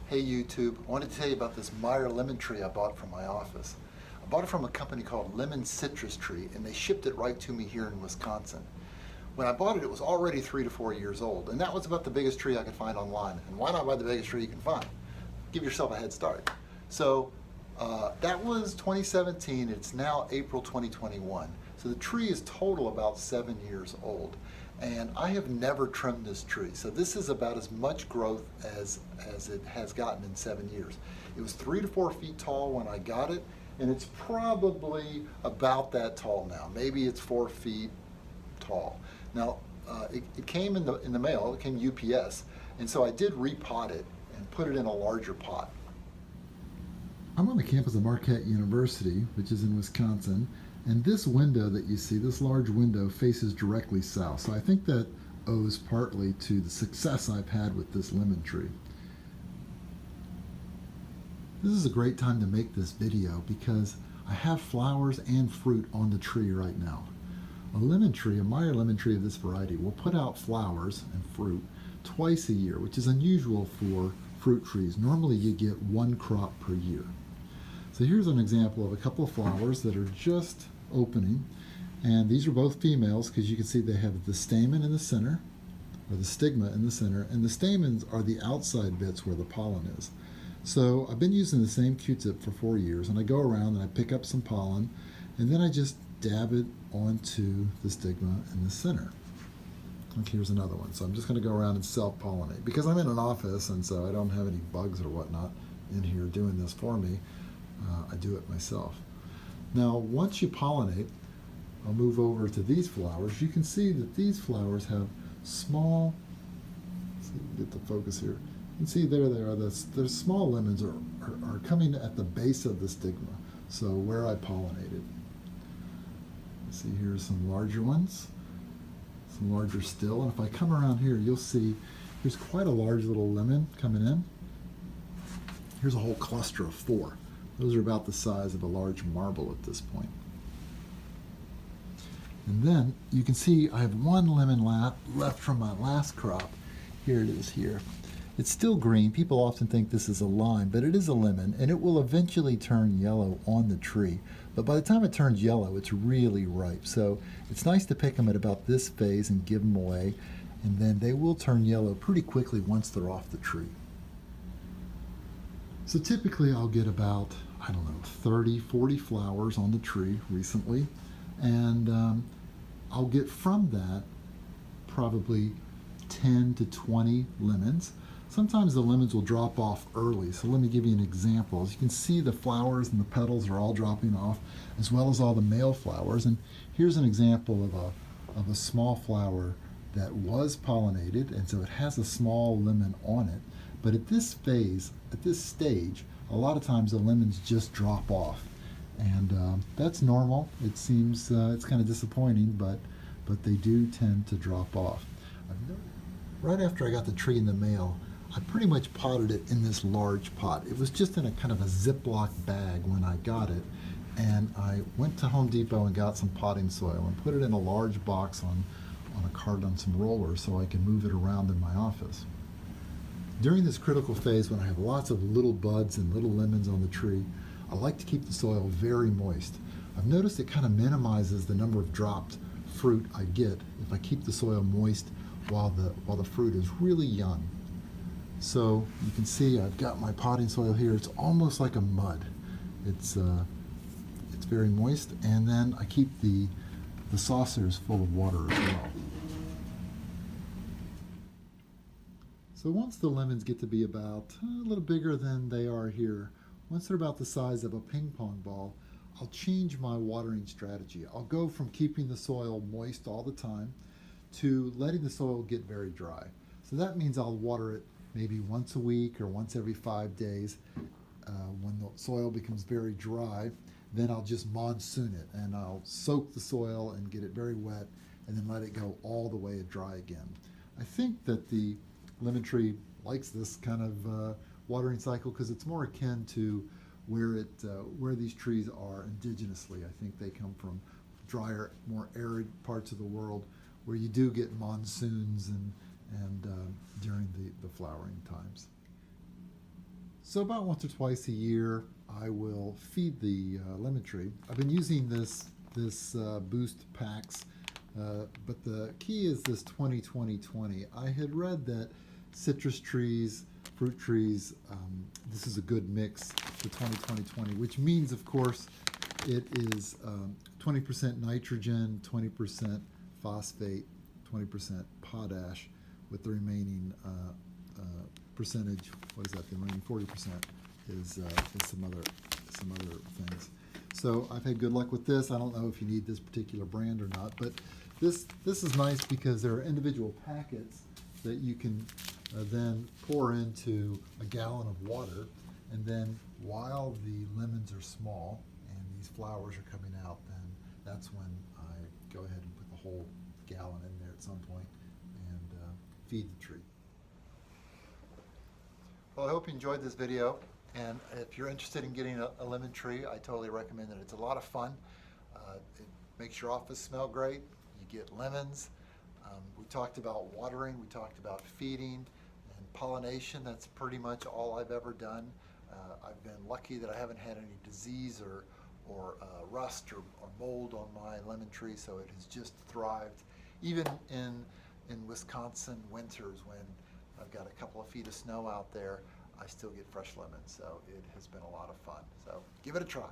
Hey YouTube, I wanted to tell you about this Meyer Lemon Tree I bought from my office. I bought it from a company called Lemon Citrus Tree, and they shipped it right to me here in Wisconsin. When I bought it, it was already 3 to 4 years old, and that was about the biggest tree I could find online. And why not buy the biggest tree you can find? Give yourself a head start. So that was 2017, it's now April 2021. So the tree is total about 7 years old. And I have never trimmed this tree. So this is about as much growth as it has gotten in 7 years. It was 3 to 4 feet tall when I got it, and it's probably about that tall now. Maybe it's 4 feet tall. Now, it came in the mail, it came UPS, and so I did repot it and put it in a larger pot. I'm on the campus of Marquette University, which is in Wisconsin, and this window that you see, this large window, faces directly south. So I think that owes partly to the success I've had with this lemon tree. This is a great time to make this video because I have flowers and fruit on the tree right now. A lemon tree, a Meyer lemon tree of this variety, will put out flowers and fruit twice a year, which is unusual for fruit trees. Normally you get one crop per year. So here's an example of a couple of flowers that are just opening, and these are both females because you can see they have the stamen in the center, or the stigma in the center, and the stamens are the outside bits where the pollen is. So I've been using the same Q-tip for 4 years, and I go around and I pick up some pollen, and then I just dab it onto the stigma in the center. Like here's another one. So I'm just going to go around and self-pollinate. Because I'm in an office and so I don't have any bugs or whatnot in here doing this for me, I do it myself. Now once you pollinate, I'll move over to these flowers. You can see that these flowers have small, let's see, get the focus here. You can see there they are. The small lemons are coming at the base of the stigma, so where I pollinated. See, here's some larger ones, some larger still, and if I come around here, you'll see here's quite a large little lemon coming in. Here's a whole cluster of 4. Those are about the size of a large marble at this point. And then you can see I have one lemon left from my last crop. Here it is here. It's still green. People often think this is a lime, but it is a lemon, and it will eventually turn yellow on the tree. But by the time it turns yellow, it's really ripe. So it's nice to pick them at about this phase and give them away, and then they will turn yellow pretty quickly once they're off the tree. So typically I'll get about, 30, 40 flowers on the tree recently, and I'll get from that probably 10 to 20 lemons. Sometimes the lemons will drop off early, so let me give you an example. As you can see, the flowers and the petals are all dropping off, as well as all the male flowers. And here's an example of a small flower that was pollinated, and so it has a small lemon on it. But at this phase, at this stage, a lot of times the lemons just drop off. And that's normal. It seems it's kind of disappointing, but they do tend to drop off. Right after I got the tree in the mail, I pretty much potted it in this large pot. It was just in a kind of a Ziploc bag when I got it, and I went to Home Depot and got some potting soil and put it in a large box on a cart on some rollers so I can move it around in my office. During this critical phase when I have lots of little buds and little lemons on the tree, I like to keep the soil very moist. I've noticed it kind of minimizes the number of dropped fruit I get if I keep the soil moist while the fruit is really young. So you can see I've got my potting soil here. It's almost like a mud. It's very moist, and then I keep the saucers full of water as well. So once the lemons get to be about a little bigger than they are here, once they're about the size of a ping pong ball, I'll change my watering strategy. I'll go from keeping the soil moist all the time to letting the soil get very dry. So that means I'll water it maybe once a week or once every 5 days. When the soil becomes very dry, then I'll just monsoon it, and I'll soak the soil and get it very wet, and then let it go all the way dry again. I think that the lemon tree likes this kind of watering cycle because it's more akin to where these trees are indigenously. I think they come from drier, more arid parts of the world where you do get monsoons and during the flowering times. So about once or twice a year, I will feed the lemon tree. I've been using this boost packs, but the key is this 20-20-20. I had read that citrus trees, fruit trees, this is a good mix for 20-20-20, which means, of course, it is 20% nitrogen, 20% phosphate, 20% potash, with the remaining percentage. What is that? The remaining 40% is some other things. So I've had good luck with this. I don't know if you need this particular brand or not, but this is nice because there are individual packets that you can then pour into a gallon of water, and then while the lemons are small and these flowers are coming out, then that's when I go ahead and put the whole gallon in there at some point and feed the tree. Well, I hope you enjoyed this video, and if you're interested in getting a lemon tree, I totally recommend it. It's a lot of fun. It makes your office smell great. You get lemons. We talked about watering, we talked about feeding and pollination. That's pretty much all I've ever done. I've been lucky that I haven't had any disease or rust or mold on my lemon tree, so it has just thrived. Even in Wisconsin winters, when I've got a couple of feet of snow out there, I still get fresh lemons, so it has been a lot of fun. So give it a try.